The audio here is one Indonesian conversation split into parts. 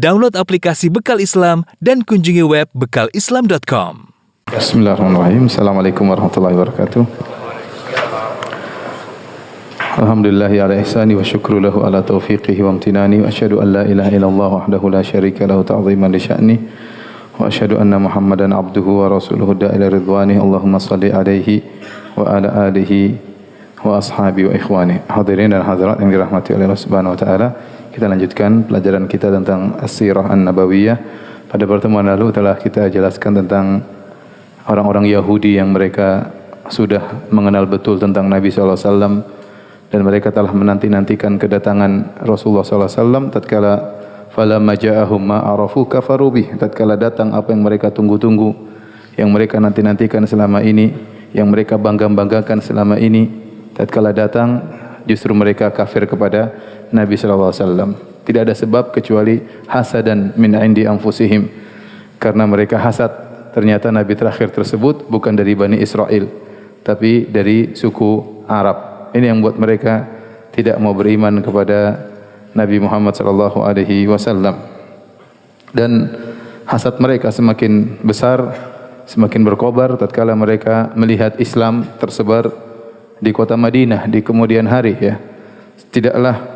Download aplikasi Bekal Islam dan kunjungi web bekalislam.com. Bismillahirrahmanirrahim. Assalamualaikum warahmatullahi wabarakatuh. Alhamdulillahi ala ihsani wa syukru lahu ala taufiqihi wa amtinani wa asyhadu an la ilaha illallah wahdahu la syarika lahu ta'ziman li sya'ni wa asyhadu anna Muhammadan abduhu wa rasuluhu da'ila ridwani. Allahumma salli alaihi wa ala alihi wa ashabi wa ikhwani. Hadirin dan hadirat yang dirahmati oleh Allah Subhanahu wa taala, kita lanjutkan pelajaran kita tentang As-Sirah An-Nabawiyah. Pada pertemuan lalu telah kita jelaskan tentang orang-orang Yahudi yang mereka sudah mengenal betul tentang Nabi sallallahu alaihi wasallam dan mereka telah menanti-nantikan kedatangan Rasulullah sallallahu alaihi wasallam. Tatkala falamma ja'ahum ma arafu kafaru bih, tatkala datang apa yang mereka tunggu-tunggu, yang mereka nanti-nantikan selama ini, yang mereka bangga-banggakan selama ini, tatkala datang justru mereka kafir kepada Nabi sallallahu alaihi wasallam. Tidak ada sebab kecuali hasadan min indi anfusihim, karena mereka hasad ternyata Nabi terakhir tersebut bukan dari Bani Israel tapi dari suku Arab. Ini yang buat mereka tidak mau beriman kepada Nabi Muhammad sallallahu alaihi wasallam. Dan hasad mereka semakin besar, semakin berkobar tatkala mereka melihat Islam tersebar di kota Madinah di kemudian hari, ya. Tidaklah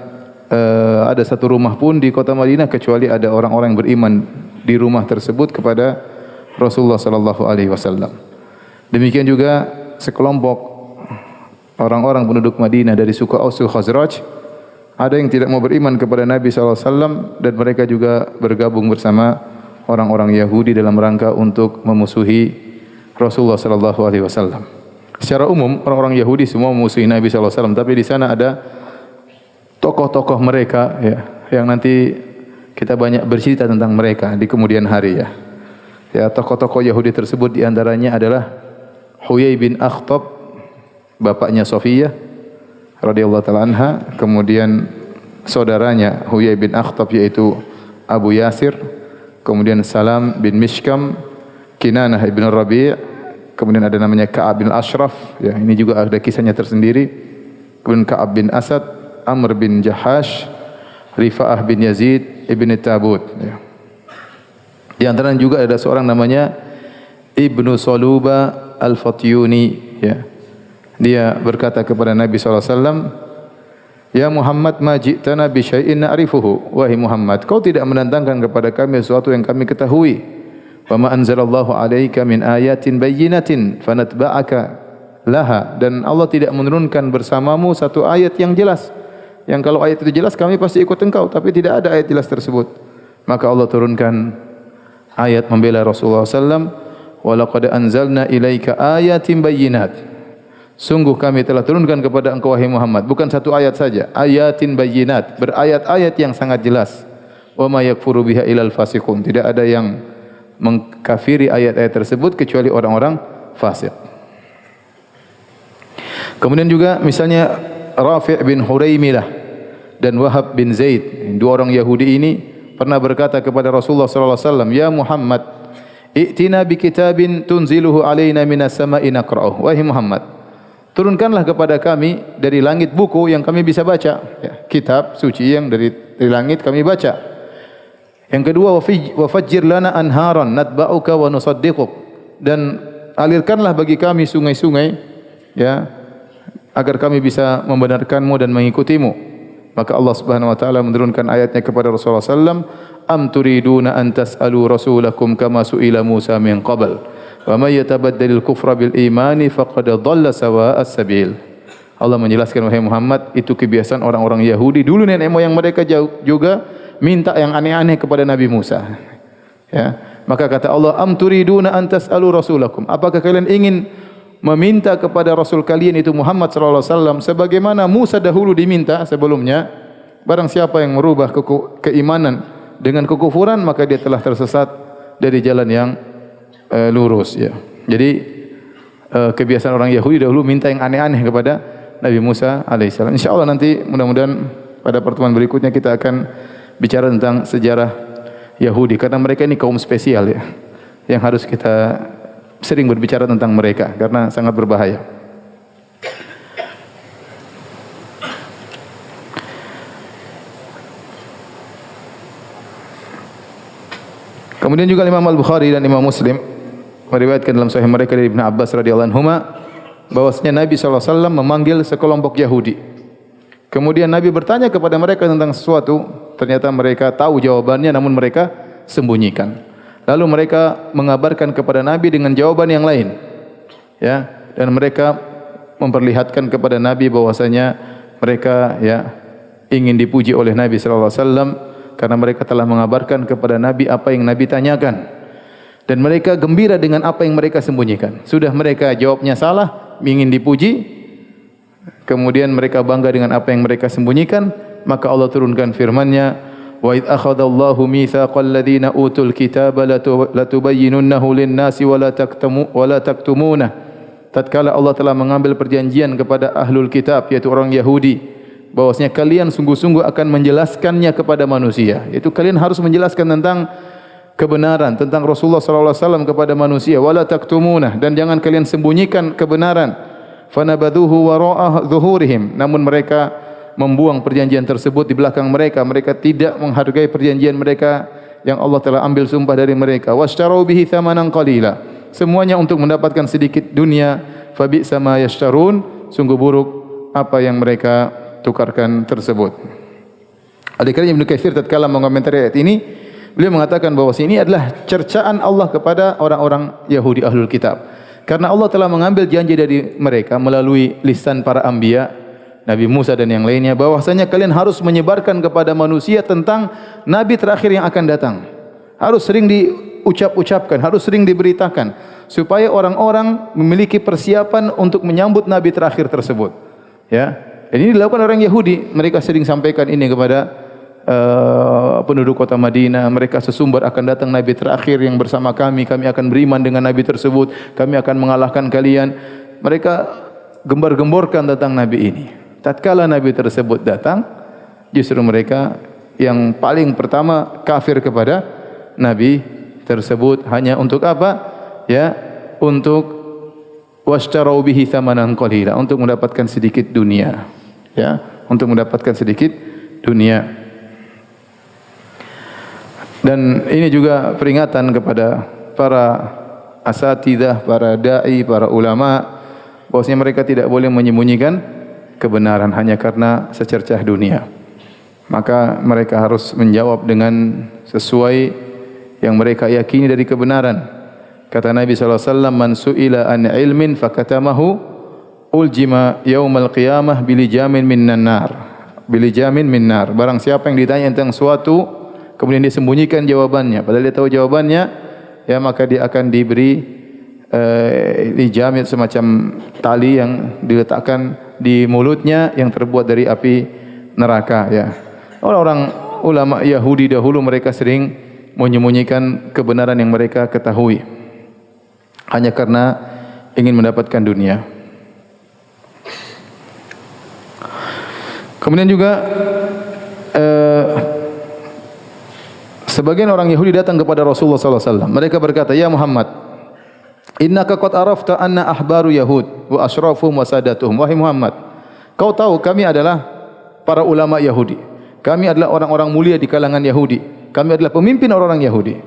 ada satu rumah pun di kota Madinah kecuali ada orang-orang yang beriman di rumah tersebut kepada Rasulullah sallallahu alaihi wasallam. Demikian juga sekelompok orang-orang penduduk Madinah dari suku Aus Khazraj, ada yang tidak mau beriman kepada Nabi sallallahu alaihi wasallam dan mereka juga bergabung bersama orang-orang Yahudi dalam rangka untuk memusuhi Rasulullah sallallahu alaihi wasallam. Secara umum orang-orang Yahudi semua memusuhi Nabi sallallahu alaihi wasallam, tapi di sana ada tokoh-tokoh mereka, ya, yang nanti kita banyak bercerita tentang mereka di kemudian hari, ya. Ya, tokoh-tokoh Yahudi tersebut di antaranya adalah Huyai bin Akhtab, bapaknya Sofiyah radhiyallahu taala anha, kemudian saudaranya Huyai bin Akhtab yaitu Abu Yasir, kemudian Salam bin Mishkam, Kinanah bin Rabi', kemudian ada namanya Ka'ab bin Ashraf, ya, ini juga ada kisahnya tersendiri. Kemudian Ka'ab bin Asad, Amr bin Jahash, Rifa'ah bin Yazid ibn Tabut, ya. Di antaranya juga ada seorang namanya Ibnu Saluba Al-Fatyuni, ya. Dia berkata kepada Nabi sallallahu alaihi wasallam, "Ya Muhammad, ma ji'tana bi syai'in na'rifuhu." Wahai Muhammad, kau tidak mendatangkan kepada kami sesuatu yang kami ketahui. "Wa ma anzalallahu 'alaika min ayatin bayyinatin fanatba'aka laha." Dan Allah tidak menurunkan bersamamu satu ayat yang jelas. Yang kalau ayat itu jelas kami pasti ikut engkau, tapi tidak ada ayat jelas tersebut. Maka Allah turunkan ayat membela Rasulullah sallallahu alaihi wasallam, "Wa laqad anzalna ilaika ayatin bayyinat." Sungguh kami telah turunkan kepada engkau wahai Muhammad bukan satu ayat saja, ayatin bayyinat, berayat-ayat yang sangat jelas. "Wa ma yakfuru biha ilal fasiqun." Tidak ada yang mengkafiri ayat-ayat tersebut kecuali orang-orang fasik. Kemudian juga misalnya Rafi' bin Huraimilah dan Wahab bin Zaid, dua orang Yahudi ini pernah berkata kepada Rasulullah sallallahu alaihi wasallam, "Ya Muhammad, i'tina bi kitabin tunziluhu alaina minas sama'i naqra'uh." Wahai Muhammad, turunkanlah kepada kami dari langit buku yang kami bisa baca, ya, kitab suci yang dari langit kami baca. Yang kedua, wa fajjir lana anharan natba'uka wa nusaddiquk, dan alirkanlah bagi kami sungai-sungai, ya, agar kami bisa membenarkanmu dan mengikutimu. Maka Allah Subhanahu wa taala menurunkan ayatnya kepada Rasulullah sallallahu alaihi wasallam, "Am turiduna an tas'alu rasulakum kama su'ila Musa min qabl, wa may yatabaddalil kufra bil imani faqad dhalla sawa'as sabil." Allah menjelaskan, wahai Muhammad, itu kebiasaan orang-orang Yahudi dulu, nenek moyang mereka juga minta yang aneh-aneh kepada Nabi Musa. Ya, maka kata Allah, "Am turiduna an tas'alu rasulakum?" Apakah kalian ingin meminta kepada Rasul kalian itu Muhammad sallallahu alaihi wasallam sebagaimana Musa dahulu diminta sebelumnya? Barang siapa yang merubah keimanan dengan kekufuran, maka dia telah tersesat dari jalan yang lurus, ya. Jadi kebiasaan orang Yahudi dahulu minta yang aneh-aneh kepada Nabi Musa alaihissalam. Insyaallah nanti mudah-mudahan pada pertemuan berikutnya kita akan bicara tentang sejarah Yahudi, karena mereka ini kaum spesial, ya, yang harus kita sering berbicara tentang mereka karena sangat berbahaya. Kemudian juga Imam Al-Bukhari dan Imam Muslim meriwayatkan dalam sahih mereka dari Ibnu Abbas radhiyallahu anhuma bahwasanya Nabi sallallahu alaihi wasallam memanggil sekelompok Yahudi. Kemudian Nabi bertanya kepada mereka tentang sesuatu, ternyata mereka tahu jawabannya namun mereka sembunyikan. Lalu mereka mengabarkan kepada Nabi dengan jawaban yang lain. Ya, dan mereka memperlihatkan kepada Nabi bahwasanya mereka ingin dipuji oleh Nabi sallallahu alaihi wasallam karena mereka telah mengabarkan kepada Nabi apa yang Nabi tanyakan. Dan mereka gembira dengan apa yang mereka sembunyikan. Sudah mereka jawabnya salah, ingin dipuji, kemudian mereka bangga dengan apa yang mereka sembunyikan, maka Allah turunkan firman-Nya, "Wa idz akhadallahu mitsaqal ladzina utul kitaba latubayyinunnahu lin-nasi wa la taktumunah." Tatkala Allah telah mengambil perjanjian kepada ahlul kitab, yaitu orang Yahudi, bahwasanya kalian sungguh-sungguh akan menjelaskannya kepada manusia. Yaitu kalian harus menjelaskan tentang kebenaran, tentang Rasulullah sallallahu alaihi wasallam kepada manusia. Wala taktumunah, dan jangan kalian sembunyikan kebenaran. Fanabadhuhu wara'a zuhurihim, namun mereka membuang perjanjian tersebut di belakang mereka. Mereka tidak menghargai perjanjian mereka yang Allah telah ambil sumpah dari mereka. Washtarau bihi thamanan qalila, semuanya untuk mendapatkan sedikit dunia. Fabi'sa ma yashtarun, sungguh buruk apa yang mereka tukarkan tersebut. Al-Karim Ibnu Katsir tatkala mengomentari ayat ini, beliau mengatakan bahawa ini adalah cercaan Allah kepada orang-orang Yahudi Ahlul Kitab. Karena Allah telah mengambil janji dari mereka melalui lisan para anbiya, Nabi Musa dan yang lainnya, bahwasanya kalian harus menyebarkan kepada manusia tentang Nabi terakhir yang akan datang. Harus sering diucap-ucapkan, harus sering diberitakan, supaya orang-orang memiliki persiapan untuk menyambut Nabi terakhir tersebut. Ya, dan ini dilakukan orang Yahudi. Mereka sering sampaikan ini kepada penduduk kota Madinah. Mereka sesumbar akan datang Nabi terakhir yang bersama kami akan beriman dengan Nabi tersebut, kami akan mengalahkan kalian. Mereka gembar-gemborkan tentang Nabi ini. Tatkala Nabi tersebut datang, justru mereka yang paling pertama kafir kepada Nabi tersebut. Hanya untuk apa? Ya, untuk washtarau bihi thamanan qalila, untuk mendapatkan sedikit dunia. Ya, untuk mendapatkan sedikit dunia. Dan ini juga peringatan kepada para asatidzah, para dai, para ulama, bahwasanya mereka tidak boleh menyembunyikan kebenaran hanya karena secercah dunia. Maka mereka harus menjawab dengan sesuai yang mereka yakini dari kebenaran. Kata Nabi sallallahu alaihi wasallam, "Man su'ila an ilmin fakatamahu uljima yaumal qiyamah bilijamin minan nar." Bilijamin min nar. Barang siapa yang ditanya tentang suatu kemudian dia sembunyikan jawabannya, padahal dia tahu jawabannya, ya maka dia akan diberi lijamit, semacam tali yang diletakkan di mulutnya yang terbuat dari api neraka. Ya, orang-orang ulama Yahudi dahulu mereka sering menyembunyikan kebenaran yang mereka ketahui hanya karena ingin mendapatkan dunia. Kemudian juga sebagian orang Yahudi datang kepada Rasulullah sallallahu alaihi wasallam. Mereka berkata, "Ya Muhammad, innaka qad arafta anna ahbaru Yahud wa asrafuhum wa sadatuhum." Wahai Muhammad, kau tahu kami adalah para ulama Yahudi. Kami adalah orang-orang mulia di kalangan Yahudi. Kami adalah pemimpin orang-orang Yahudi.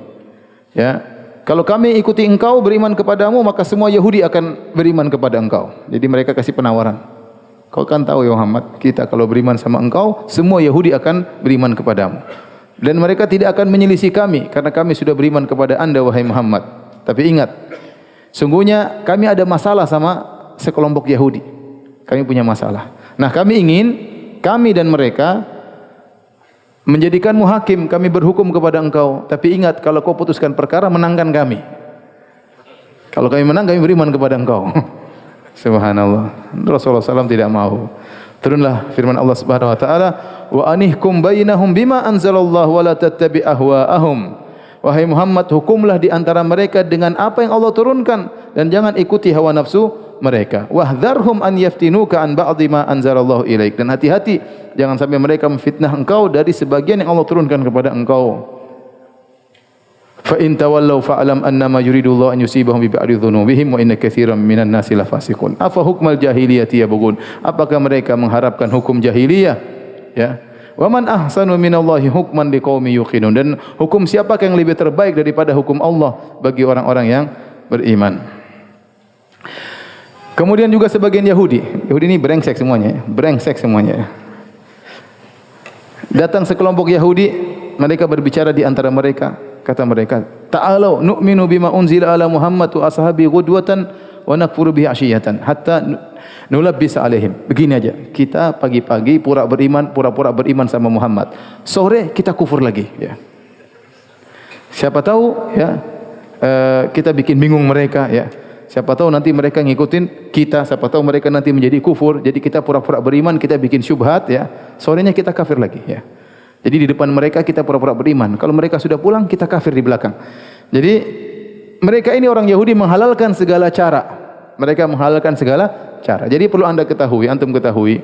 Ya, kalau kami ikuti engkau, beriman kepadamu, maka semua Yahudi akan beriman kepada engkau. Jadi mereka kasih penawaran. Kau kan tahu ya Muhammad, kita kalau beriman sama engkau, semua Yahudi akan beriman kepadamu. Dan mereka tidak akan menyelisih kami karena kami sudah beriman kepada anda wahai Muhammad. Tapi ingat, sungguhnya kami ada masalah sama sekelompok Yahudi. Kami punya masalah. Nah, kami ingin kami dan mereka menjadikanmu hakim, kami berhukum kepada engkau. Tapi ingat, kalau kau putuskan perkara, menangkan kami. Kalau kami menang, kami beriman kepada engkau. Subhanallah. Rasulullah SAW tidak mau. Turunlah firman Allah Subhanahu wa taala, "Wa anihkum bainahum bima anzalallahu wa la tattabi' ahwa'ahum." Wahai Muhammad, hukumlah di antara mereka dengan apa yang Allah turunkan dan jangan ikuti hawa nafsu mereka. Wahdharhum an yaftinuka an ba'dhi ma anzalallahu ilaik. Dan hati-hati jangan sampai mereka memfitnah engkau dari sebagian yang Allah turunkan kepada engkau. Fa in tawallaw fa'lam annama yuridullahu an yusibahum bi ba'di dhunubihim wa inna katsiran minan nasi lafasiqun. Afa hukmal jahiliyati yabghun? Apakah mereka mengharapkan hukum jahiliyah? Ya. Wa man ahsanu minallahi hukman liqaumin yuqinun. Dan hukum siapakah yang lebih terbaik daripada hukum Allah bagi orang-orang yang beriman. Kemudian juga sebagian Yahudi ini brengsek semuanya, brengsek semuanya. Datang sekelompok Yahudi, mereka berbicara di antara mereka, kata mereka, "Ta'alu nu'minu bima unzila ala Muhammad wa ashabi ghudwatan wa nakfuru bihi ashiyatan hatta nulabbisa alaihim." Begini aja, kita pagi-pagi pura-pura beriman sama Muhammad. Sore kita kufur lagi, ya. Siapa tahu ya kita bikin bingung mereka, ya. Siapa tahu nanti mereka ngikutin kita, siapa tahu mereka nanti menjadi kufur. Jadi kita pura-pura beriman, kita bikin syubhat, ya. Sorenya kita kafir lagi, ya. Jadi di depan mereka kita pura-pura beriman. Kalau mereka sudah pulang, kita kafir di belakang. Jadi mereka ini orang Yahudi menghalalkan segala cara. Mereka menghalalkan segala cara. Jadi perlu anda ketahui, antum ketahui,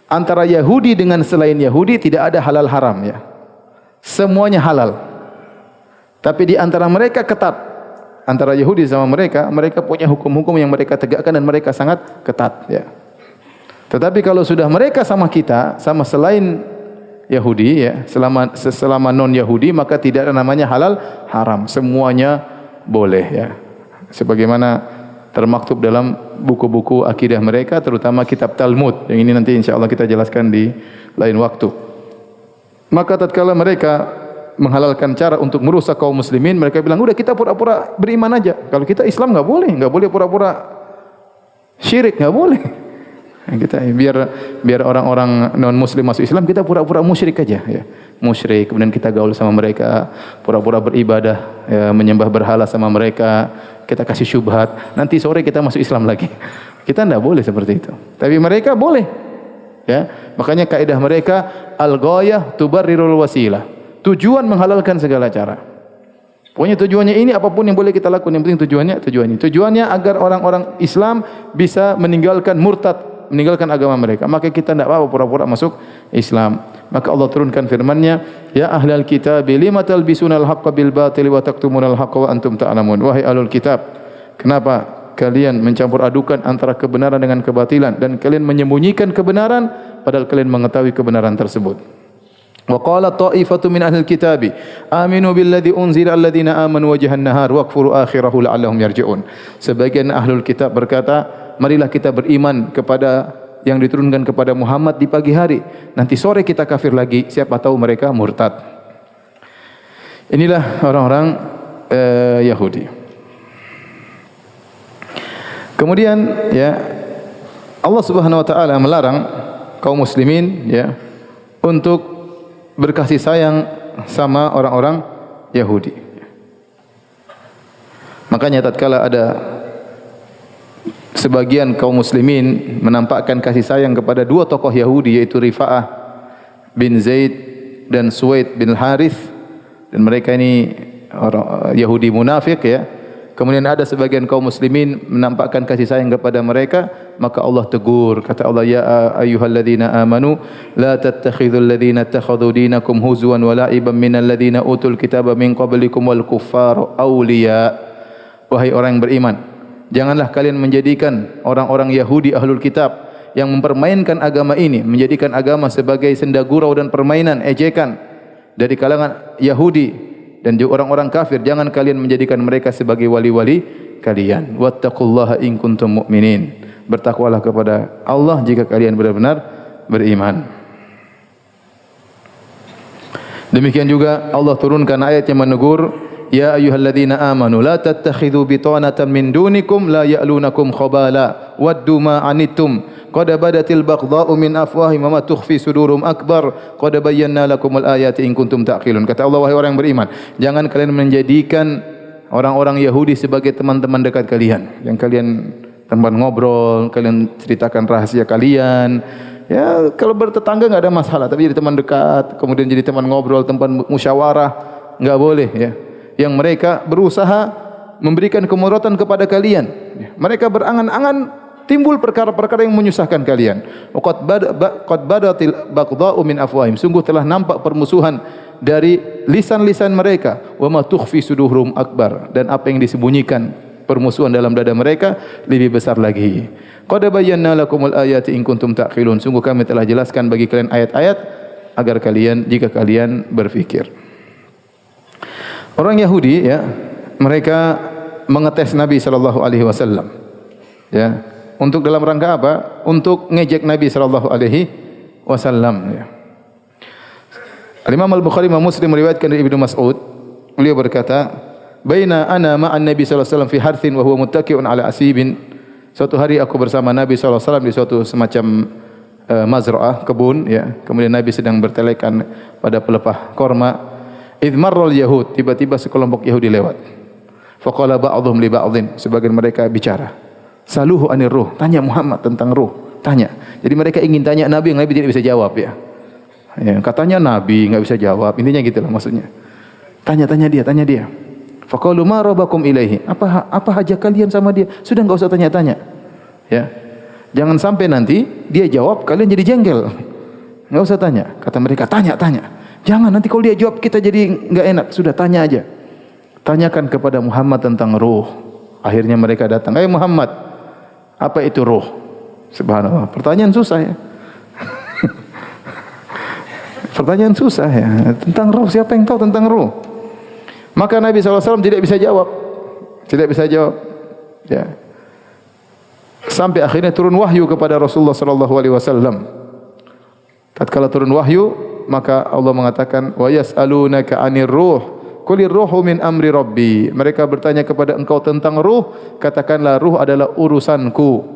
antara Yahudi dengan selain Yahudi tidak ada halal haram, ya. Semuanya halal. Tapi di antara mereka ketat. Antara Yahudi sama mereka punya hukum-hukum yang mereka tegakkan dan mereka sangat ketat, ya. Tetapi kalau sudah mereka sama kita, sama selain Yahudi, ya, selama non Yahudi, maka tidak ada namanya halal haram, semuanya boleh, ya. Sebagaimana termaktub dalam buku-buku akidah mereka, terutama kitab Talmud. Yang ini nanti insyaallah kita jelaskan di lain waktu. Maka tatkala mereka menghalalkan cara untuk merusak kaum muslimin, mereka bilang, udah kita pura-pura beriman aja. Kalau kita Islam enggak boleh pura-pura syirik, enggak boleh. Kita biar orang-orang non muslim masuk Islam, kita pura-pura musyrik aja, ya. Musyrik, kemudian kita gaul sama mereka, pura-pura beribadah, ya, menyembah berhala sama mereka, kita kasih syubhat, nanti sore kita masuk Islam lagi. Kita enggak boleh seperti itu. Tapi mereka boleh, ya. Makanya kaidah mereka al-ghayah tubarrirul wasilah. Tujuan menghalalkan segala cara. Pokoknya tujuannya ini, apapun yang boleh kita lakukan, yang penting tujuannya ini. Tujuannya agar orang-orang Islam bisa meninggalkan murtad, meninggalkan agama mereka. Maka kita tidak apa-apa pura-pura masuk Islam. Maka Allah turunkan firman-Nya, "Ya ahlal kitab, lima talbisunal haqqa bil batil wa taktumunal haqqa wa antum ta'lamun." Wahai ahlul kitab, kenapa kalian mencampur adukan antara kebenaran dengan kebatilan dan kalian menyembunyikan kebenaran padahal kalian mengetahui kebenaran tersebut. Wa qala ta'ifatu min ahlil kitabi aminu billadzi unzila alladziina amanu wajhan nahar waqfuru akhirahu la'allahum yarji'un. Sebagian ahlul kitab berkata, marilah kita beriman kepada yang diturunkan kepada Muhammad di pagi hari, nanti sore kita kafir lagi, siapa tahu mereka murtad. Inilah orang-orang Yahudi. Kemudian, ya, Allah Subhanahu wa taala melarang kaum muslimin, ya, untuk berkasih sayang sama orang-orang Yahudi. Makanya tatkala ada sebagian kaum muslimin menampakkan kasih sayang kepada dua tokoh Yahudi, yaitu Rifa'ah bin Zaid dan Suwaid bin Harith, dan mereka ini orang Yahudi munafik, ya. Kemudian ada sebagian kaum muslimin menampakkan kasih sayang kepada mereka, maka Allah tegur. Kata Allah, "Ya ayyuhalladzina amanu la tattakhidhul ladzina ittakhadhu dinakum huzwan wa la'iban minal ladzina utul kitaba min qablikum wal kuffara awliya." Wahai orang yang beriman, janganlah kalian menjadikan orang-orang Yahudi ahlul kitab yang mempermainkan agama ini, menjadikan agama sebagai senda gurau dan permainan, ejekan dari kalangan Yahudi dan juga orang-orang kafir. Jangan kalian menjadikan mereka sebagai wali-wali kalian. Wattaqullaha in kuntum mu'minin. Bertakwalah kepada Allah jika kalian benar-benar beriman. Demikian juga Allah turunkan ayat yang menegur, "Ya ayyuhalladzina amanu la tattakhidhu bitanatan min dunikum la ya'lunakum khabala waddu ma anittum qad badatil baghdha'u min afwahihim wa ma tukhfi sudurum akbar qad bayyana lakumul ayati in kuntum ta'qilun." Kata Allah, wahai orang yang beriman, jangan kalian menjadikan orang-orang Yahudi sebagai teman-teman dekat kalian, yang kalian teman ngobrol, kalian ceritakan rahasia kalian. Ya, kalau bertetangga enggak ada masalah, tapi jadi teman dekat, kemudian jadi teman ngobrol, teman musyawarah, enggak boleh, ya. Yang mereka berusaha memberikan kemudaratan kepada kalian. Mereka berangan-angan timbul perkara-perkara yang menyusahkan kalian. Qad badatil baghdha'u min afwahim. Sungguh telah nampak permusuhan dari lisan-lisan mereka. Wa ma tukhfi sudurum akbar. Dan apa yang disembunyikan, permusuhan dalam dada mereka lebih besar lagi. Qad bayyana lakumul ayati in kuntum ta'qilun. Sungguh kami telah jelaskan bagi kalian ayat-ayat agar kalian jika kalian berfikir. Orang Yahudi ya, mereka mengetes Nabi sallallahu alaihi wasallam. Ya, untuk dalam rangka apa? Untuk ngejek Nabi sallallahu alaihi wasallam ya. Al-Imam Al-Bukhari dan Muslim meriwayatkan dari Ibnu Mas'ud, beliau berkata, "Baina ana ma'an Nabi sallallahu alaihi wasallam fi harthin wa huwa muttaqi'un ala asibin." Suatu hari aku bersama Nabi sallallahu alaihi wasallam di suatu semacam mazra'ah, kebun ya. Kemudian Nabi sedang bertelekan pada pelepah korma. Idh marral Yahud, tiba-tiba sekelompok Yahudi lewat. Faqala ba'dhum li ba'dhin, sebagian mereka bicara. Saluhu anir ruh, tanya Muhammad tentang ruh, tanya. Jadi mereka ingin tanya Nabi, yang Nabi tidak bisa jawab ya. Ya, katanya Nabi enggak bisa jawab, intinya gitulah maksudnya. Tanya dia. Faqalu ma rabakum ilaihi, apa hajat kalian sama dia? Sudah enggak usah tanya-tanya. Ya. Jangan sampai nanti dia jawab kalian jadi jengkel. Enggak usah tanya. Kata mereka, tanya. Jangan, nanti kalau dia jawab kita jadi enggak enak. Sudah tanya aja. Tanyakan kepada Muhammad tentang ruh. Akhirnya mereka datang. Muhammad, apa itu ruh? Subhanallah. Pertanyaan susah ya. Pertanyaan susah ya. Tentang ruh, siapa yang tahu tentang ruh? Maka Nabi SAW tidak bisa jawab. Ya. Sampai akhirnya turun wahyu kepada Rasulullah SAW. Tatkala turun wahyu, maka Allah mengatakan wa yas'alunaka 'anir ruh qulir ruhu min amri rabbi. Mereka bertanya kepada engkau tentang ruh, katakanlah ruh adalah urusanku.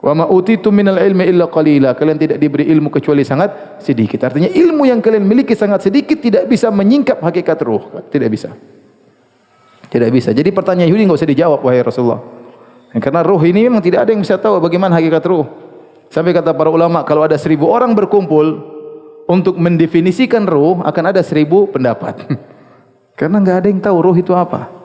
Wa ma utitum minal ilmi illa qalila. Kalian tidak diberi ilmu kecuali sangat sedikit. Artinya ilmu yang kalian miliki sangat sedikit, tidak bisa menyingkap hakikat ruh. Tidak bisa. Jadi pertanyaan Yahudi enggak usah dijawab wahai Rasulullah. Karena ruh ini memang tidak ada yang bisa tahu bagaimana hakikat ruh. Sampai kata para ulama, kalau ada 1000 orang berkumpul untuk mendefinisikan ruh, akan ada 1000 pendapat. Karena enggak ada yang tahu ruh itu apa.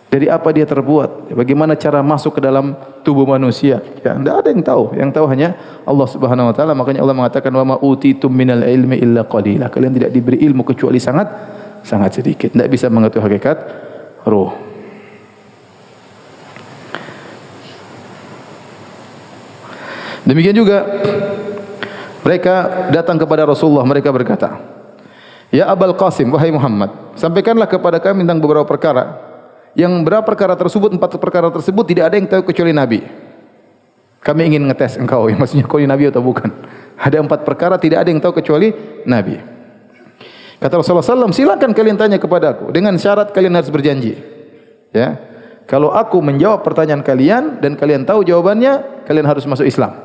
Dari apa dia terbuat, bagaimana cara masuk ke dalam tubuh manusia. Ya, enggak ada yang tahu. Yang tahu hanya Allah Subhanahu wa taala. Makanya Allah mengatakan wa ma utitum minal ilmi illa qalila. Kalian tidak diberi ilmu kecuali sangat sedikit. Enggak bisa mengetahui hakikat ruh. Demikian juga mereka datang kepada Rasulullah, mereka berkata, "Ya Abul Qasim, wahai Muhammad, sampaikanlah kepada kami tentang beberapa perkara. Yang berapa perkara tersebut, 4 perkara tersebut tidak ada yang tahu kecuali Nabi. Kami ingin ngetes engkau, ya, maksudnya kau ini Nabi atau bukan. Ada 4 perkara tidak ada yang tahu kecuali Nabi." Kata Rasulullah SAW, silakan kalian tanya kepadaku, dengan syarat kalian harus berjanji. Ya, kalau aku menjawab pertanyaan kalian dan kalian tahu jawabannya, kalian harus masuk Islam.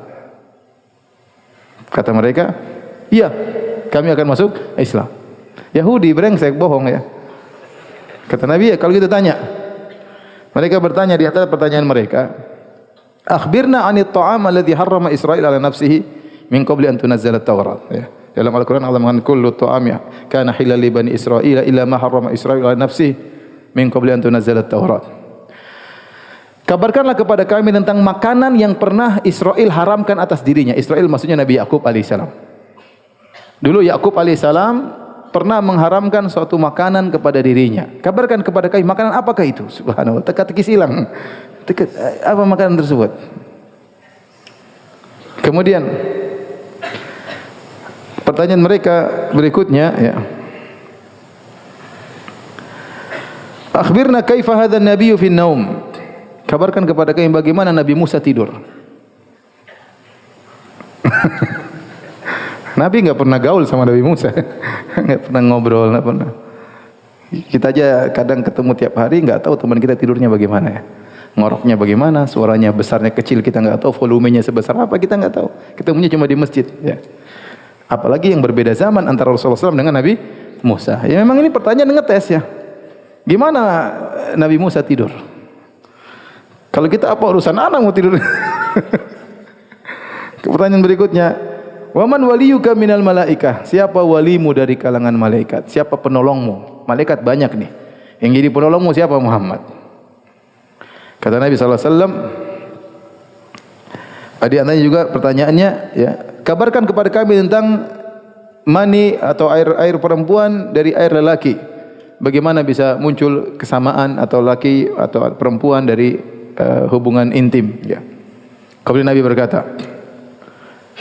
Kata mereka, iya, kami akan masuk Islam. Yahudi brengsek, bohong ya. Kata Nabi, ya kalau gitu tanya. Mereka bertanya di atas pertanyaan mereka, akhbirna 'anit ta'am alladhi harrama Israil 'ala nafsihi min qabli an tunazzala at-Taurat. Ya. Dalam Al-Qur'an Allah mengatakan kullu ta'am kana halal li bani Israil illa ma harrama Israil 'ala nafsihi min qabli an tunazzala at-Taurat. Kabarkanlah kepada kami tentang makanan yang pernah Israel haramkan atas dirinya. Israel maksudnya Nabi Yakub alaihissalam. Dulu Yakub alaihissalam pernah mengharamkan suatu makanan kepada dirinya. Kabarkan kepada kami makanan apakah itu? Subhanallah, teka-teki silang. Apa makanan tersebut? Kemudian pertanyaan mereka berikutnya ya. Akhbirna kaifa hadha an-nabiyyu fi an-naum. Kabarkan kepada kami bagaimana Nabi Musa tidur. Nabi enggak pernah gaul sama Nabi Musa. Enggak pernah ngobrol, enggak pernah. Kita aja kadang ketemu tiap hari enggak tahu teman kita tidurnya bagaimana ya. Ngoroknya bagaimana, suaranya besarnya kecil kita enggak tahu, volumenya sebesar apa kita enggak tahu. Ketemunya cuma di masjid ya. Apalagi yang berbeda zaman antara Rasulullah SAW dengan Nabi Musa. Ya memang ini pertanyaan ngetes ya. Gimana Nabi Musa tidur? Kalau kita apa urusan anak mau tidur? Pertanyaan berikutnya, waman waliyuka minal malaikah? Siapa walimu dari kalangan malaikat? Siapa penolongmu? Malaikat banyak nih. Yang jadi penolongmu siapa? Muhammad. Kata Nabi SAW, di antaranya juga pertanyaannya, ya, kabarkan kepada kami tentang mani atau air perempuan dari air lelaki. Bagaimana bisa muncul kesamaan atau laki atau perempuan dari hubungan intim ya. Kemudian Nabi berkata,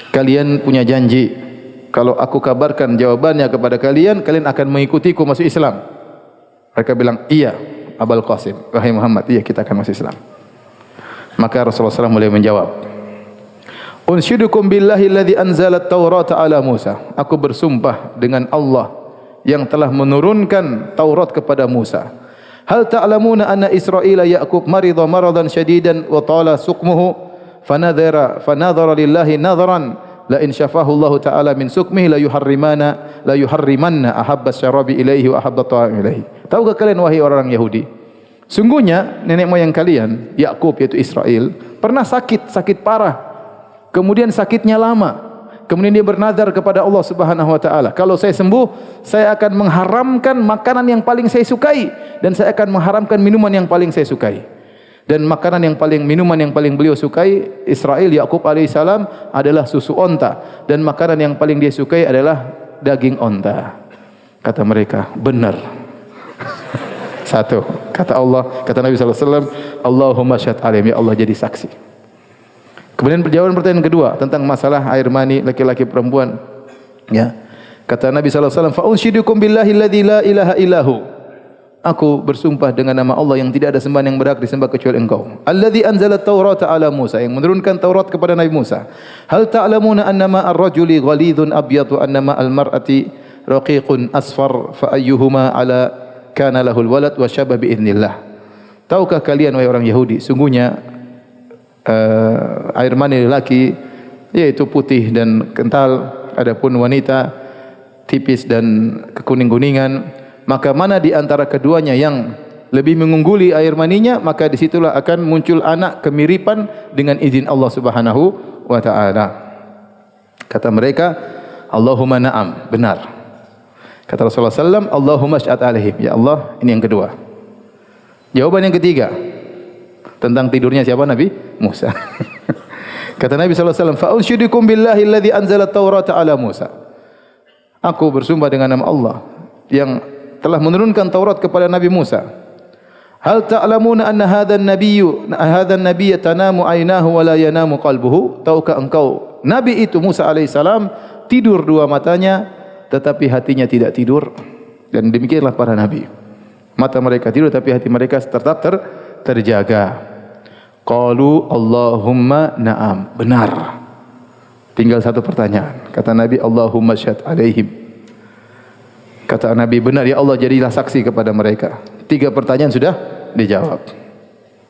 kalian punya janji kalau aku kabarkan jawabannya kepada kalian, kalian akan mengikutiku masuk Islam. Mereka bilang, iya Abul Qasim, wahai Muhammad, iya kita akan masuk Islam. Maka Rasulullah SAW mulai menjawab, unsyidukum billahi alladhi anzala at-taurata ala Musa. Aku bersumpah dengan Allah yang telah menurunkan Taurat kepada Musa. Hal ta'lamuna anna Israila Ya'qub marida maradan syadidan wa tala suqmuhu fanadhara lillahi nadharan la in syafahu Allah ta'ala min sukmihi la yuharrimanna ahabba syarabi ilaihi wa ahabba ta'am ilaihi. Tahukah kalian wahai orang Yahudi, sungguhnya nenek moyang kalian Ya'qub yaitu Israel pernah sakit parah, kemudian sakitnya lama, kemudian dia bernazar kepada Allah Subhanahu wa taala, kalau saya sembuh saya akan mengharamkan makanan yang paling saya sukai dan saya akan mengharamkan minuman yang paling saya sukai. Dan minuman yang paling beliau sukai Israel Ya'qub alaihissalam adalah susu onta, dan makanan yang paling dia sukai adalah daging onta. Kata mereka, benar. Satu, kata Nabi sallallahu alaihi wasallam, Allahumma syahid alaihim, ya Allah jadi saksi. Kemudian pertanyaan kedua tentang masalah air mani laki-laki perempuan. Ya. Kata Nabi sallallahu alaihi wasallam, fa unsyidukum billahi alladzi la ilaha illahu. Aku bersumpah dengan nama Allah yang tidak ada sembahan yang berhak disembah kecuali Engkau. Alladzi anzala at-taurata ala Musa, yang menurunkan Taurat kepada Nabi Musa. Hal ta'lamuna annama ar-rajuli ghalidhun abyadu annama al-mar'ati raqiqun asfar fa ayyuhuma ala kana lahul walad wa syabah bi idznillah. Tahukah kalian wahai orang Yahudi, sungguhnya air mani lelaki yaitu putih dan kental, adapun wanita tipis dan kekuning-kuningan. Maka mana di antara keduanya yang lebih mengungguli air maninya, maka disitulah akan muncul anak kemiripan dengan izin Allah Subhanahu wa ta'ala. Kata mereka, Allahumma na'am, benar. Kata Rasulullah SAW, Allahumma syahid alaihim, ya Allah. Ini yang kedua. Jawaban yang ketiga tentang tidurnya siapa? Nabi Musa. Kata Nabi SAW, fa unsyidukum billahi alladzi anzala at-taurata ala Musa. Aku bersumpah dengan nama Allah yang telah menurunkan Taurat kepada Nabi Musa. Hal ta'lamuna anna hadha an-nabiyya tanamu aynahu wa la yanamu qalbuhu? Tahukah engkau Nabi itu Musa alaihissalam tidur dua matanya tetapi hatinya tidak tidur? Dan demikianlah para nabi. Mata mereka tidur tapi hati mereka tetap terjaga. Qalu Allahumma na'am. Benar. Tinggal satu pertanyaan. Kata Nabi, Allahumma syahid alaihim. Kata Nabi, benar ya Allah, jadilah saksi kepada mereka. 3 pertanyaan sudah dijawab.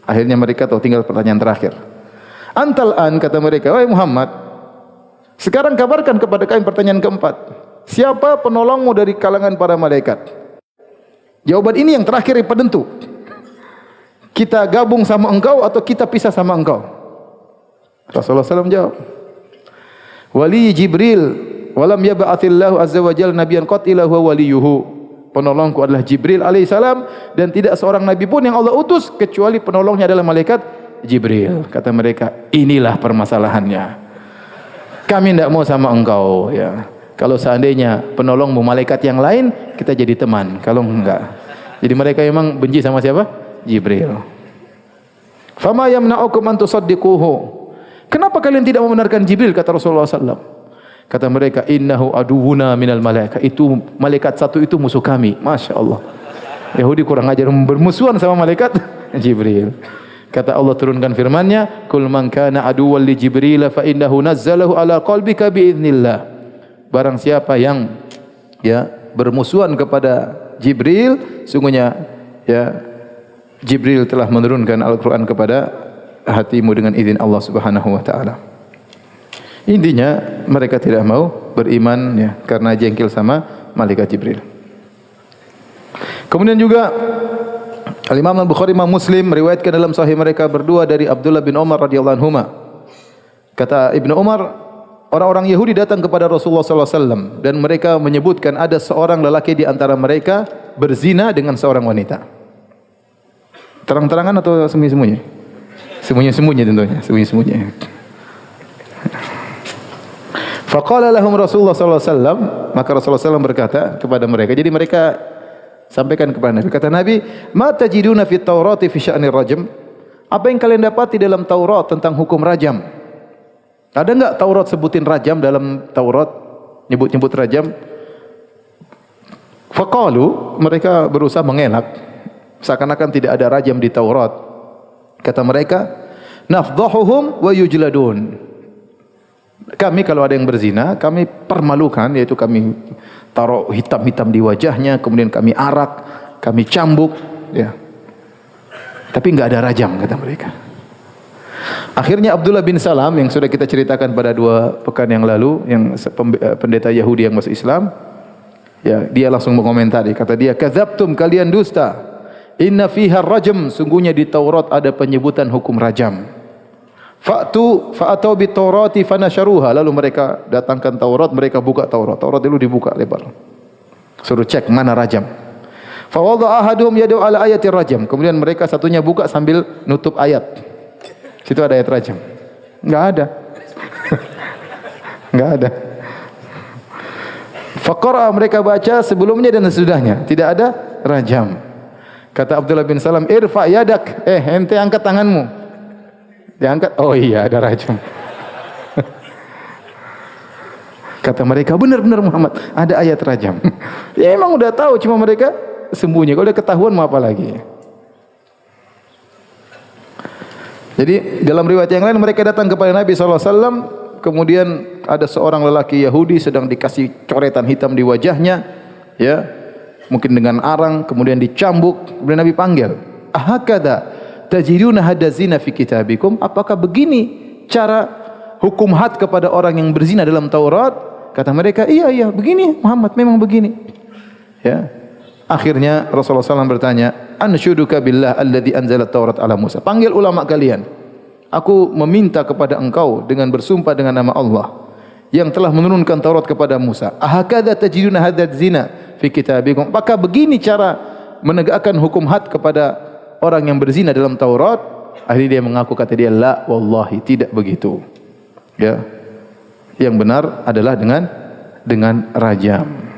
Akhirnya mereka tahu, tinggal pertanyaan terakhir. Antal an, kata mereka, wahai Muhammad, sekarang kabarkan kepada kami pertanyaan keempat. Siapa penolongmu dari kalangan para malaikat? Jawaban ini yang terakhir yang penentu. Kita gabung sama engkau atau kita pisah sama engkau? Rasulullah SAW jawab, wali Jibril walam yab'atsillahu azza wa jalla nabiyyan qatila huwa waliyuhu. Penolongku adalah Jibril alaihissalam dan tidak seorang nabi pun yang Allah utus kecuali penolongnya adalah malaikat Jibril. Kata mereka, inilah permasalahannya. Kami tidak mau sama engkau, ya. Kalau seandainya penolongmu malaikat yang lain, kita jadi teman. Kalau enggak, jadi mereka memang benci sama siapa? Jibril. Fama yamna'ukum an tusaddiquhu. Kenapa kalian tidak membenarkan Jibril? Kata Rasulullah SAW. Kata mereka, innahu aduwuna minal malaika. Itu malaikat satu itu musuh kami. Masya Allah. Yahudi kurang ajar bermusuhan sama malaikat Jibril. Kata Allah turunkan firman-Nya, kul man kana aduwwan li Jibril fa innahu nazzalahu ala qalbika bi idznillah. Barang siapa yang bermusuhan kepada Jibril, sungguhnya Jibril telah menurunkan Al-Qur'an kepada hatimu dengan izin Allah Subhanahu wa taala. Intinya mereka tidak mau beriman karena jengkel sama malaikat Jibril. Kemudian juga Al-Imam Al-Bukhari, Imam Muslim meriwayatkan dalam sahih mereka berdua dari Abdullah bin Umar radhiyallahu anhuma. Kata Ibnu Umar, orang-orang Yahudi datang kepada Rasulullah sallallahu alaihi wasallam dan mereka menyebutkan ada seorang lelaki di antara mereka berzina dengan seorang wanita. Terang-terangan atau sembunyi-sembunyi? Sembunyi-sembunyi tentunya, sembunyi-sembunyi. Faqala lahum Rasulullah sallallahu alaihi wasallam, maka Rasulullah SAW berkata kepada mereka. Jadi mereka sampaikan kepada Nabi. Kata Nabi, "Ma tajiduna fit Taurati fi sya'nir rajm?" Apa yang kalian dapati dalam Taurat tentang hukum rajam? Ada enggak Taurat sebutin rajam dalam Taurat? nyebut-nyebut rajam. Faqalu, mereka berusaha mengelak seakan-akan tidak ada rajam di Taurat. Kata mereka, nafdhahuhum wa yujladun. Kami kalau ada yang berzina, kami permalukan, yaitu kami taruh hitam-hitam di wajahnya, kemudian kami arak, kami cambuk, ya. Tapi enggak ada rajam, kata mereka. Akhirnya Abdullah bin Salam yang sudah kita ceritakan pada 2 pekan yang lalu, yang pendeta Yahudi yang masuk Islam, ya, dia langsung mengomentari, kata dia, kadzabtum, kalian dusta. Inna fiha rajam, sungguhnya di Taurat ada penyebutan hukum rajam. Fa'atau bit-Taurati fanasharuha, lalu mereka datangkan Taurat, mereka buka Taurat. Taurat dulu dibuka lebar. Suruh cek mana rajam. Fa wada ahaduhum yadu ala ayati rajam. Kemudian mereka satunya buka sambil nutup ayat. Situ ada ayat rajam. Enggak ada. Enggak ada. Faqara, mereka baca sebelumnya dan sesudahnya, tidak ada rajam. Kata Abdullah bin Salam, irfa yadak, ente angkat tanganmu. Diangkat, oh iya ada rajam. Kata mereka, benar-benar Muhammad, ada ayat rajam. Ya memang udah tahu, cuma mereka sembunyi. Kalau udah ketahuan mau apa lagi? Jadi dalam riwayat yang lain mereka datang kepada Nabi SAW, kemudian ada seorang lelaki Yahudi sedang dikasih coretan hitam di wajahnya, ya, mungkin dengan arang, kemudian dicambuk. Kemudian Nabi panggil, ahakada tajiduna hadza zina fi kitabikum? Apakah begini cara hukum had kepada orang yang berzina dalam Taurat? Kata mereka, iya begini Muhammad, memang begini. Ya. Akhirnya Rasulullah SAW bertanya, anshuduka billah alladhi anzala Taurat ala Musa. Panggil ulama kalian. Aku meminta kepada engkau dengan bersumpah dengan nama Allah yang telah menurunkan Taurat kepada Musa. Ahakadha tajiduna hadza zina fi kitabikum? Apakah begini cara menegakkan hukum had kepada orang yang berzina dalam Taurat? Akhirnya dia mengaku, kata dia, la wallahi, tidak begitu. Ya. Yang benar adalah dengan rajam.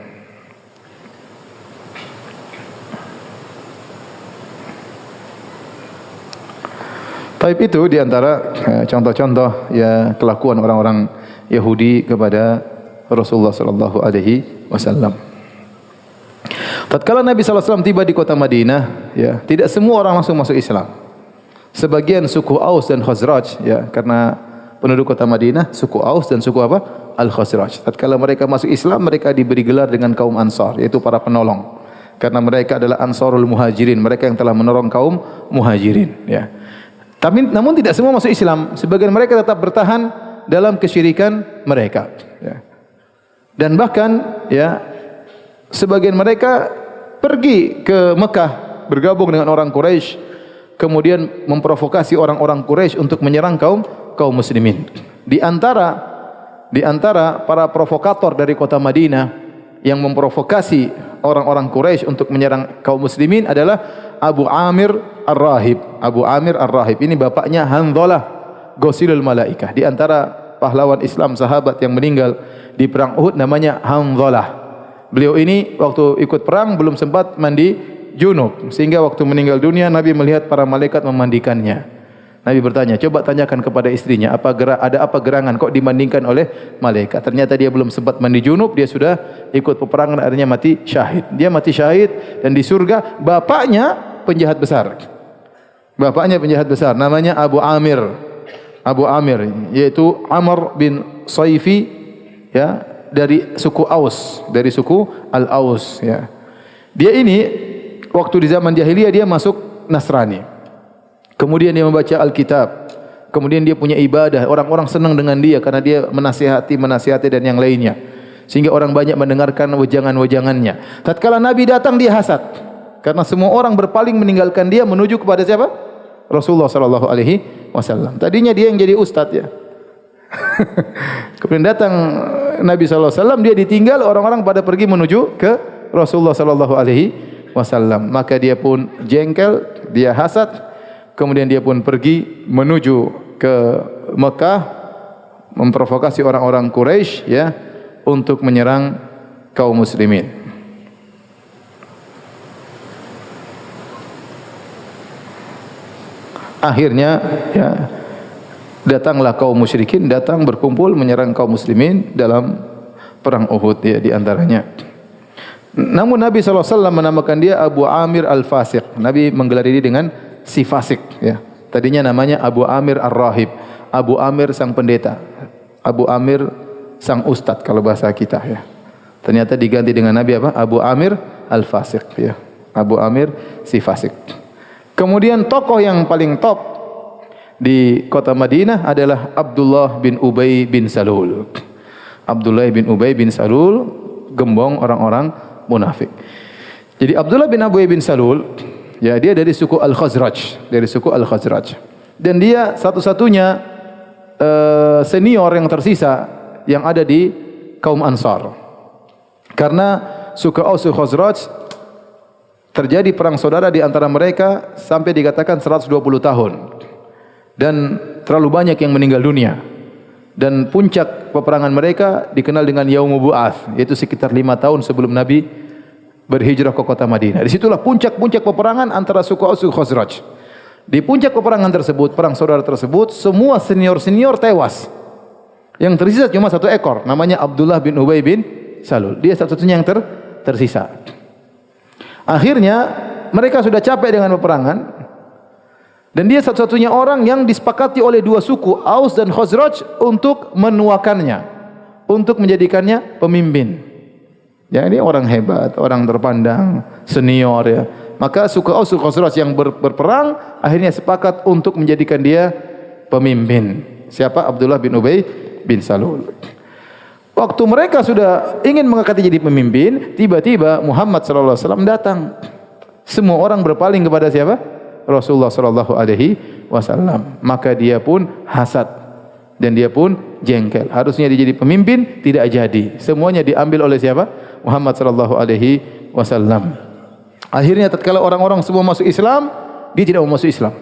Taib itu diantara contoh-contoh ya kelakuan orang-orang Yahudi kepada Rasulullah sallallahu alaihi wasallam. Tatkala Nabi sallallahu alaihi wasallam tiba di kota Madinah, ya, tidak semua orang langsung masuk Islam. Sebagian suku Aus dan Khazraj, ya, karena penduduk kota Madinah suku Aus dan suku apa? Al-Khazraj. Tatkala mereka masuk Islam, mereka diberi gelar dengan kaum Ansar, yaitu para penolong. Karena mereka adalah Ansarul Muhajirin, mereka yang telah menolong kaum Muhajirin, ya. Tapi namun tidak semua masuk Islam. Sebagian mereka tetap bertahan dalam kesyirikan mereka. Ya. Dan bahkan, ya, sebagian mereka pergi ke Mekah bergabung dengan orang Quraisy, kemudian memprovokasi orang-orang Quraisy untuk menyerang kaum muslimin. Di antara para provokator dari kota Madinah yang memprovokasi orang-orang Quraisy untuk menyerang kaum muslimin adalah Abu Amir Ar-Rahib. Abu Amir Ar-Rahib ini bapaknya Handhalah Ghusilul Malaikah. Di antara pahlawan Islam sahabat yang meninggal di perang Uhud namanya Handhalah. Beliau ini waktu ikut perang belum sempat mandi junub, sehingga waktu meninggal dunia Nabi melihat para malaikat memandikannya. Nabi bertanya, coba tanyakan kepada istrinya, ada apa gerangan kok dimandingkan oleh malaikat? Ternyata dia belum sempat mandi junub, dia sudah ikut peperangan, akhirnya mati syahid. Dia mati syahid dan di surga. Bapaknya penjahat besar. Bapaknya penjahat besar, namanya Abu Amir. Abu Amir, yaitu Amr bin Saifi, ya, dari suku Aus, dari suku Al-Aus, ya. Dia ini waktu di zaman jahiliyah dia masuk Nasrani. Kemudian dia membaca Alkitab. Kemudian dia punya ibadah. Orang-orang senang dengan dia karena dia menasihati dan yang lainnya. Sehingga orang banyak mendengarkan wejangan-wejangannya. Tatkala Nabi datang dia hasad. Karena semua orang berpaling meninggalkan dia menuju kepada siapa? Rasulullah sallallahu alaihi wasallam. Tadinya dia yang jadi ustaz, ya. Kemudian datang Nabi sallallahu alaihi wasallam, dia ditinggal, orang-orang pada pergi menuju ke Rasulullah sallallahu alaihi wasallam. Maka dia pun jengkel, dia hasad. Kemudian dia pun pergi menuju ke Mekah memprovokasi orang-orang Quraisy, ya, untuk menyerang kaum muslimin. Akhirnya, ya, datanglah kaum musyrikin, datang berkumpul menyerang kaum muslimin dalam perang Uhud ya di antaranya. Namun Nabi SAW menamakan dia Abu Amir Al-Fasiq. Nabi menggelar dia dengan si fasik ya. Tadinya namanya Abu Amir Ar-Rahib, Abu Amir sang pendeta, Abu Amir sang ustad kalau bahasa kita ya. Ternyata diganti dengan Nabi apa? Abu Amir Al-Fasiq ya. Abu Amir si fasik. Kemudian tokoh yang paling top di kota Madinah adalah Abdullah bin Ubay bin Salul. Abdullah bin Ubay bin Salul, gembong orang-orang munafik. Jadi Abdullah bin Ubay bin Salul, ya dia dari suku Al-Khazraj, dari suku Al-Khazraj. Dan dia satu-satunya senior yang tersisa yang ada di kaum Ansar. Karena suku Aus Khazraj terjadi perang saudara di antara mereka sampai dikatakan 120 tahun. Dan terlalu banyak yang meninggal dunia. Dan puncak peperangan mereka dikenal dengan Yaumul Bu'ats, yaitu sekitar 5 tahun sebelum Nabi berhijrah ke kota Madinah. Disitulah puncak-puncak peperangan antara suku Aus dan Khazraj. Di puncak peperangan tersebut, perang saudara tersebut, semua senior-senior tewas. Yang tersisa cuma satu ekor, namanya Abdullah bin Ubay bin Salul. Dia satu-satunya yang tersisa. Akhirnya mereka sudah capek dengan peperangan. Dan dia satu-satunya orang yang disepakati oleh dua suku, Aus dan Khazraj, untuk menuakannya, untuk menjadikannya pemimpin. Ya, ini orang hebat, orang terpandang, senior ya. Maka suku Aus dan Khazraj yang berperang akhirnya sepakat untuk menjadikan dia pemimpin. Siapa? Abdullah bin Ubay bin Salul. Waktu mereka sudah ingin mengangkat jadi pemimpin, tiba-tiba Muhammad sallallahu alaihi wasallam datang. Semua orang berpaling kepada siapa? Rasulullah sallallahu alaihi wasallam. Maka dia pun hasad dan dia pun jengkel. Harusnya dia jadi pemimpin, tidak jadi. Semuanya diambil oleh siapa? Muhammad sallallahu alaihi wasallam. Akhirnya tatkala orang-orang semua masuk Islam, dia tidak mau masuk Islam.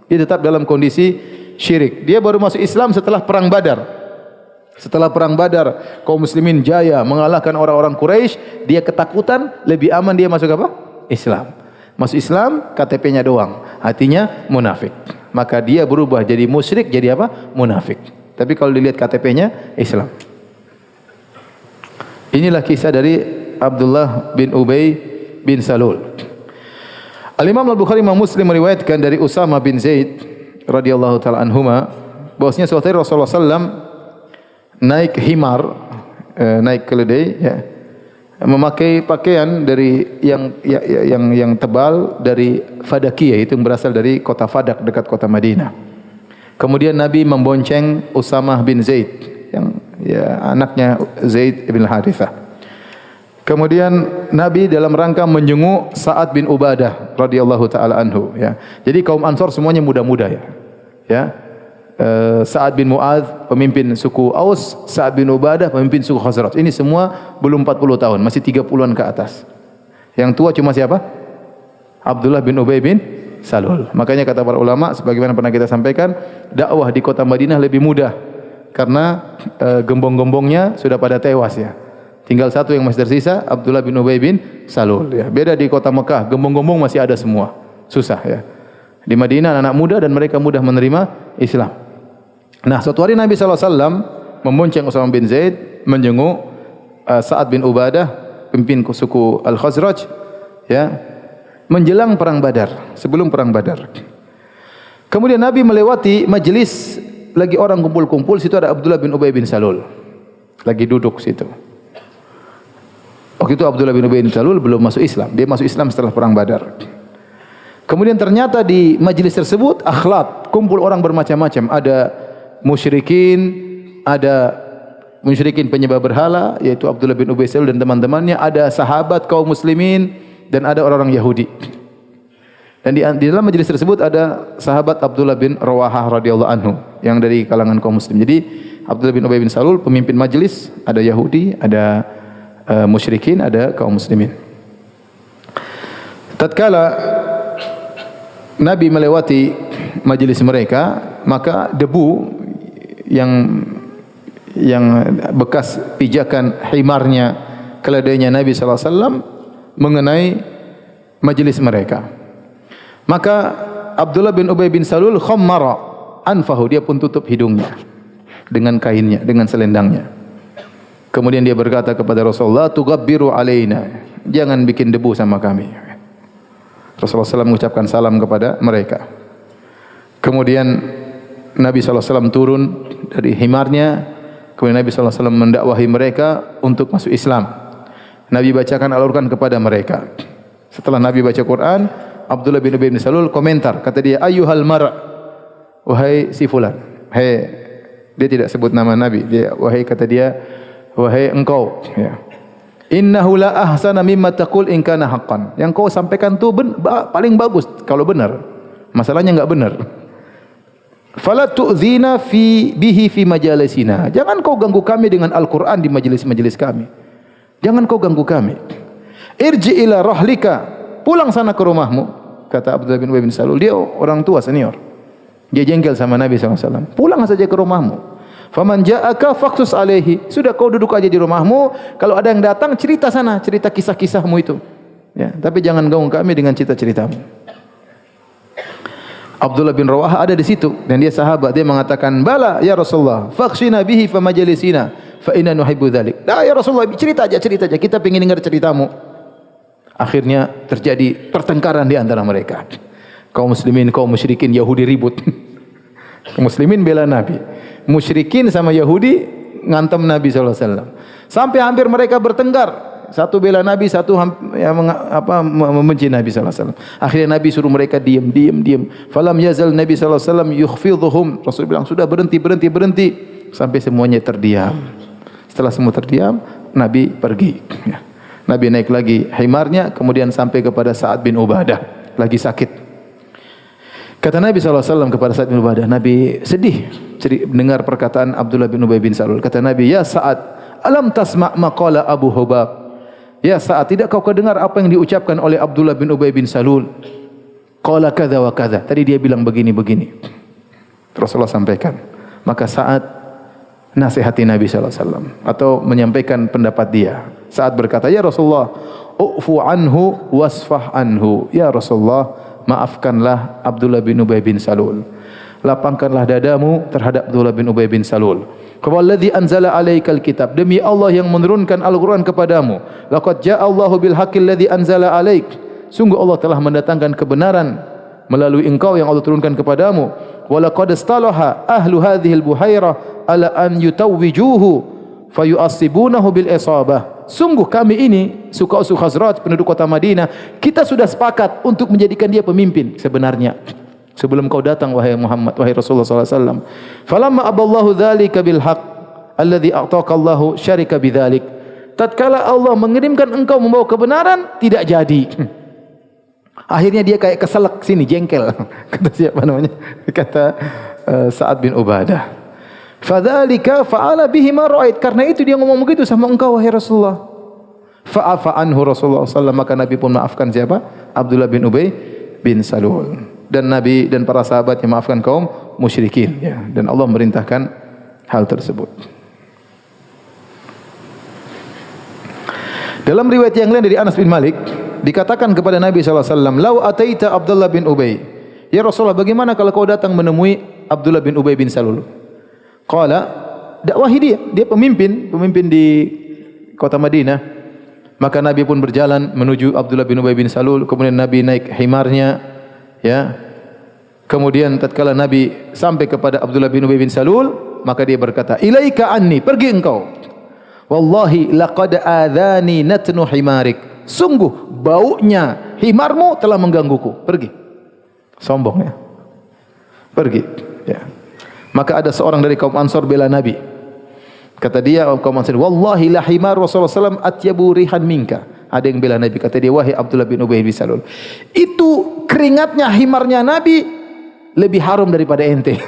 Dia tetap dalam kondisi syirik. Dia baru masuk Islam setelah perang Badar. Setelah perang Badar, kaum muslimin jaya mengalahkan orang-orang Quraisy, dia ketakutan, lebih aman dia masuk apa? Islam. Masuk Islam, KTP-nya doang, hatinya munafik. Maka dia berubah jadi musyrik, jadi apa? Munafik. Tapi kalau dilihat KTP-nya, Islam. Inilah kisah dari Abdullah bin Ubay bin Salul. Al-Imam Al-Bukhari Imam Muslim meriwayatkan dari Usama bin Zaid radhiyallahu taala anhuma, bahwasanya suatu hari Rasulullah sallam naik himar, naik keledai ya, memakai pakaian dari yang tebal dari Fadakiyah, itu yang berasal dari kota Fadak dekat kota Madinah. Kemudian Nabi membonceng Usamah bin Zaid yang ya anaknya Zaid bin Harithah. Kemudian Nabi dalam rangka menjenguk Sa'ad bin Ubadah radhiyallahu taala anhu ya. Jadi kaum Ansar semuanya muda-muda ya. Ya. Sa'ad bin Mu'adz pemimpin suku Aus, Sa'ad bin Ubadah pemimpin suku Khazraj. Ini semua belum 40 tahun, masih 30-an ke atas. Yang tua cuma siapa? Abdullah bin Ubay bin Salul. Makanya kata para ulama, sebagaimana pernah kita sampaikan, dakwah di kota Madinah lebih mudah karena gembong-gembongnya sudah pada tewas ya. Tinggal satu yang masih tersisa, Abdullah bin Ubay bin Salul ya. Beda di kota Mekah, gembong-gembong masih ada semua. Susah ya. Di Madinah anak muda dan mereka mudah menerima Islam. Nah, suatu hari Nabi SAW membonceng Usamah bin Zaid, menjenguk Sa'ad bin Ubadah, pemimpin suku Al-Khazraj, ya, menjelang perang Badar, sebelum perang Badar. Kemudian Nabi melewati majelis, lagi orang kumpul-kumpul, situ ada Abdullah bin Ubay bin Salul, lagi duduk situ. Waktu itu Abdullah bin Ubay bin Salul belum masuk Islam, dia masuk Islam setelah perang Badar. Kemudian ternyata di majelis tersebut akhlak, kumpul orang bermacam-macam, ada musyrikin penyembah berhala yaitu Abdullah bin Ubay Salul dan teman-temannya, ada sahabat kaum muslimin dan ada orang-orang Yahudi. Dan di dalam majelis tersebut ada sahabat Abdullah bin Rawahah radhiyallahu anhu yang dari kalangan kaum muslim. Jadi Abdullah bin Ubay bin Salul pemimpin majelis, ada Yahudi, ada musyrikin, ada kaum muslimin. Tatkala Nabi melewati majelis mereka, maka debu yang bekas pijakan himarnya, keledainya Nabi sallallahu alaihi wasallam mengenai majelis mereka. Maka Abdullah bin Ubay bin Salul khammara anfahu, dia pun tutup hidungnya dengan kainnya, dengan selendangnya. Kemudian dia berkata kepada Rasulullah, "Tughabbiru alaina." Jangan bikin debu sama kami. Rasulullah SAW mengucapkan salam kepada mereka. Kemudian Nabi SAW turun dari himarnya. Kemudian Nabi SAW mendakwahi mereka untuk masuk Islam. Nabi bacakan Al-Quran kepada mereka. Setelah Nabi baca Quran, Abdullah bin Ubay bin Salul komentar. Kata dia, "Ayyuhal mar'." Wahai si fulan. Dia tidak sebut nama Nabi. Kata dia, "Wahai engkau." Ya. "Innahu la ahsana mimma taqul in kana haqqan." Yang kau sampaikan tu paling bagus kalau benar. Masalahnya enggak benar. "Fala tu'zina bihi fi majalisina." Jangan kau ganggu kami dengan Al-Qur'an di majelis-majelis kami. Jangan kau ganggu kami. "Irji ila rahlika." Pulang sana ke rumahmu, kata Abdullah bin Ubay bin Salul. Dia orang tua senior. Dia jengkel sama Nabi SAW. Pulang saja ke rumahmu. "Faman ja'aka faqsus alaihi." Sudah kau duduk aja di rumahmu. Kalau ada yang datang, cerita sana, cerita kisah-kisahmu itu. Ya, tapi jangan ganggu kami dengan cerita-ceritamu. Abdullah bin Rawaha ada di situ dan dia sahabat. Dia mengatakan, "Bala ya Rasulullah, faqshina bihi fa majlisina fa inna nuhibbu dzalik." "Dah ya Rasulullah, cerita aja. Kita ingin dengar ceritamu." Akhirnya terjadi pertengkaran di antara mereka. Kaum muslimin, kaum musyrikin, Yahudi ribut. Kaum muslimin bela Nabi. Musyrikin sama Yahudi ngantem Nabi SAW. Sampai hampir mereka bertengkar. Satu bela Nabi, satu membenci Nabi SAW. Akhirnya Nabi suruh mereka diam. Falam yazal Nabi SAW yukhfidhuhum. Rasul bilang, sudah berhenti. Sampai semuanya terdiam. Setelah semua terdiam, Nabi pergi. Nabi naik lagi himarnya, kemudian sampai kepada Sa'ad bin Ubadah, lagi sakit. Kata Nabi SAW kepada Sa'ad bin Ubadah, Nabi sedih mendengar perkataan Abdullah bin Ubay bin Salul. Kata Nabi, "Ya Sa'ad, alam tasma' maqala Abu Hubab?" Ya Sa'ad, tidak kau dengar apa yang diucapkan oleh Abdullah bin Ubay bin Salul? Qala kadza wa kadza. Tadi dia bilang begini. Rasulullah sampaikan. Maka Sa'ad nasihati Nabi SAW atau menyampaikan pendapat dia. Sa'ad berkata, "Ya Rasulullah, u'fu anhu wasfah anhu." Ya Rasulullah, maafkanlah Abdullah bin Ubay bin Salul. Lapangkanlah dadamu terhadap Abdullah bin Ubay bin Salul. "Walladzi anzala 'alaikal kitab." Demi Allah yang menurunkan Al-Qur'an kepadamu. "Laqad ja'a Allahu bil haqqil ladzi anzala 'alaik." Sungguh Allah telah mendatangkan kebenaran melalui engkau yang Allah turunkan kepadamu. "Wa laqad istalaha ahlu hadhil buhairah ala an yutawwijuhu fayu'assibunahu bil isabah." Sungguh kami ini, suku Khazraj, penduduk kota Madinah, kita sudah sepakat untuk menjadikan dia pemimpin sebenarnya. Sebelum kau datang, wahai Muhammad, wahai Rasulullah SAW. "Falamma aballahu dzalika bil haqq alladzi a'taka Allahu syarika bidzalik." Tatkala Allah mengirimkan engkau membawa kebenaran, tidak jadi. Akhirnya dia kayak keselak sini, jengkel. Kata siapa namanya? Kata Sa'ad bin Ubadah. "Fadzalika fa'ala bihi ma ra'ait." Karena itu dia ngomong begitu sama engkau, wahai Rasulullah. Fa'afa anhu Rasulullah SAW. Maka Nabi pun maafkan siapa? Abdullah bin Ubay bin Salul. Dan Nabi dan para sahabat yang maafkan kaum musyrikin. Ya. Dan Allah merintahkan hal tersebut. Dalam riwayat yang lain dari Anas bin Malik, dikatakan kepada Nabi SAW, "Lau ataita Abdullah bin Ubay." Ya Rasulullah, bagaimana kalau kau datang menemui Abdullah bin Ubay bin Salul? Qala, dakwahi dia. Dia pemimpin di kota Madinah. Maka Nabi pun berjalan menuju Abdullah bin Ubay bin Salul. Kemudian Nabi naik himarnya, ya. Kemudian tatkala Nabi sampai kepada Abdullah bin Ubay bin Salul, maka dia berkata, "Ilaika anni, pergi engkau. Wallahi laqad adhani natnu himarik." Sungguh baunya himarmu telah menggangguku. Pergi. Sombong ya. Pergi, ya. Maka ada seorang dari kaum Ansar bela Nabi. Kata dia, kaum Ansar, "Wallahi la himar Rasulullah SAW atyabu rihan minka." Ada yang bela Nabi. Kata dia, "Wahai Abdullah bin Ubay bin Salul, itu keringatnya himarnya Nabi lebih harum daripada ente."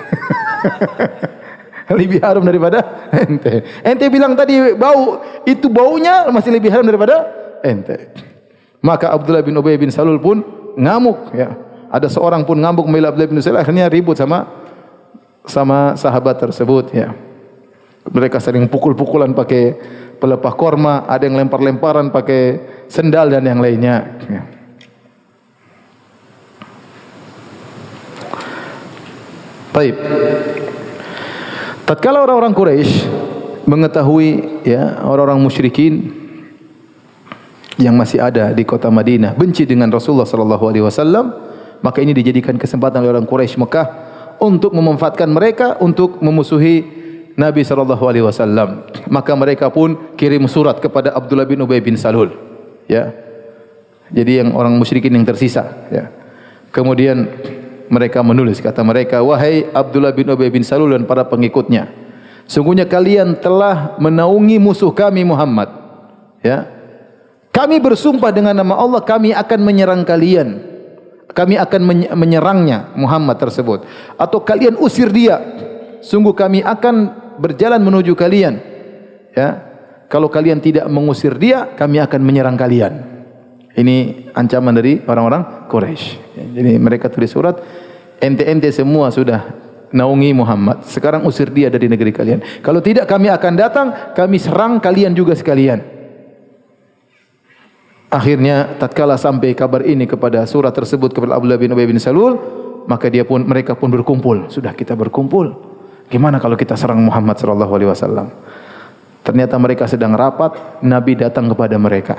Lebih harum daripada ente. Ente bilang tadi bau, itu baunya masih lebih harum daripada ente. Maka Abdullah bin Ubay bin Salul pun ngamuk, ya. Ada seorang pun ngamuk membela Abdullah bin Salul, akhirnya ribut sama sahabat tersebut, ya. Mereka sering pukul-pukulan pakai pelepah korma, ada yang lempar-lemparan pakai sendal dan yang lainnya, ya. Baik. Tatkala orang-orang Quraisy mengetahui ya orang-orang musyrikin yang masih ada di kota Madinah benci dengan Rasulullah sallallahu alaihi wasallam, maka ini dijadikan kesempatan oleh orang Quraisy Mekah untuk memanfaatkan mereka untuk memusuhi Nabi sallallahu alaihi wasallam. Maka mereka pun kirim surat kepada Abdullah bin Ubay bin Salul, ya. Jadi yang orang musyrikin yang tersisa, ya. Kemudian mereka menulis, kata mereka, wahai Abdullah bin Ubay bin Salul dan para pengikutnya, sungguhnya kalian telah menaungi musuh kami Muhammad, ya. Kami bersumpah dengan nama Allah, kami akan menyerang kalian. Kami akan menyerangnya Muhammad tersebut, atau kalian usir dia. Sungguh kami akan berjalan menuju kalian, ya. Kalau kalian tidak mengusir dia, kami akan menyerang kalian. Ini ancaman dari orang-orang Quraisy. Jadi mereka tulis surat, ente semua sudah naungi Muhammad, sekarang usir dia dari negeri kalian. Kalau tidak, kami akan datang, kami serang kalian juga sekalian. Akhirnya tatkala sampai kabar ini kepada surat tersebut kepada Abdullah bin Ubay bin Salul, maka mereka pun berkumpul. Sudah, kita berkumpul. Gimana kalau kita serang Muhammad sallallahu alaihi wasallam? Ternyata mereka sedang rapat, Nabi datang kepada mereka.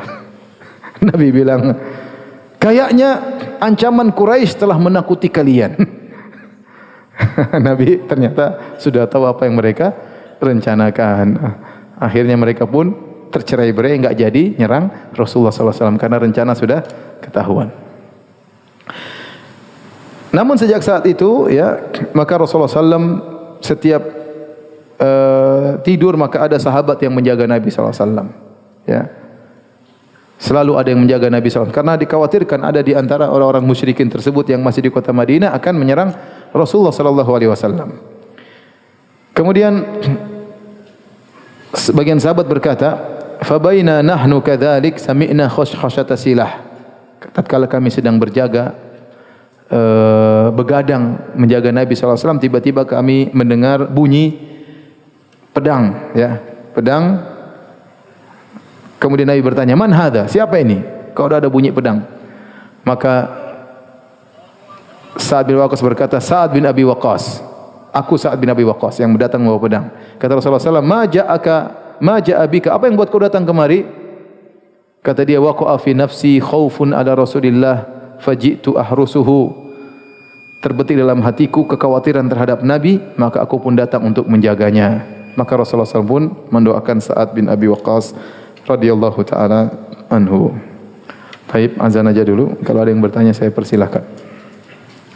Nabi bilang, kayaknya ancaman Quraisy telah menakuti kalian. Nabi ternyata sudah tahu apa yang mereka rencanakan. Akhirnya mereka pun tercerai-berai, enggak jadi nyerang Rasulullah SAW karena rencana sudah ketahuan. Namun sejak saat itu, ya, maka Rasulullah SAW setiap tidur maka ada sahabat yang menjaga Nabi SAW, ya. Selalu ada yang menjaga Nabi SAW karena dikhawatirkan ada di antara orang-orang musyrikin tersebut yang masih di kota Madinah akan menyerang Rasulullah SAW. Kemudian sebagian sahabat berkata, fabaina nahnu kadzalik sami'na khashkhashata silah. Tatkala kami sedang berjaga begadang menjaga Nabi SAW, tiba-tiba kami mendengar bunyi pedang, ya, pedang. Kemudian Nabi bertanya, man hadha? Siapa ini? Kau ada bunyi pedang. Maka Sa'ad bin Waqqas berkata, Sa'ad bin Abi Waqqas. Aku Sa'ad bin Abi Waqqas yang datang membawa pedang. Kata Rasulullah SAW, ma ja'a bika? Apa yang buat kau datang kemari? Kata dia, waqa'a fi nafsi khaufun ala Rasulillah faji'tu ahrusuhu. Terbetik dalam hatiku kekhawatiran terhadap Nabi, maka aku pun datang untuk menjaganya. Maka Rasulullah SAW pun mendoakan Sa'ad bin Abi Waqqas radhiyallahu taala anhu. Baik, azan aja dulu. Kalau ada yang bertanya saya persilahkan.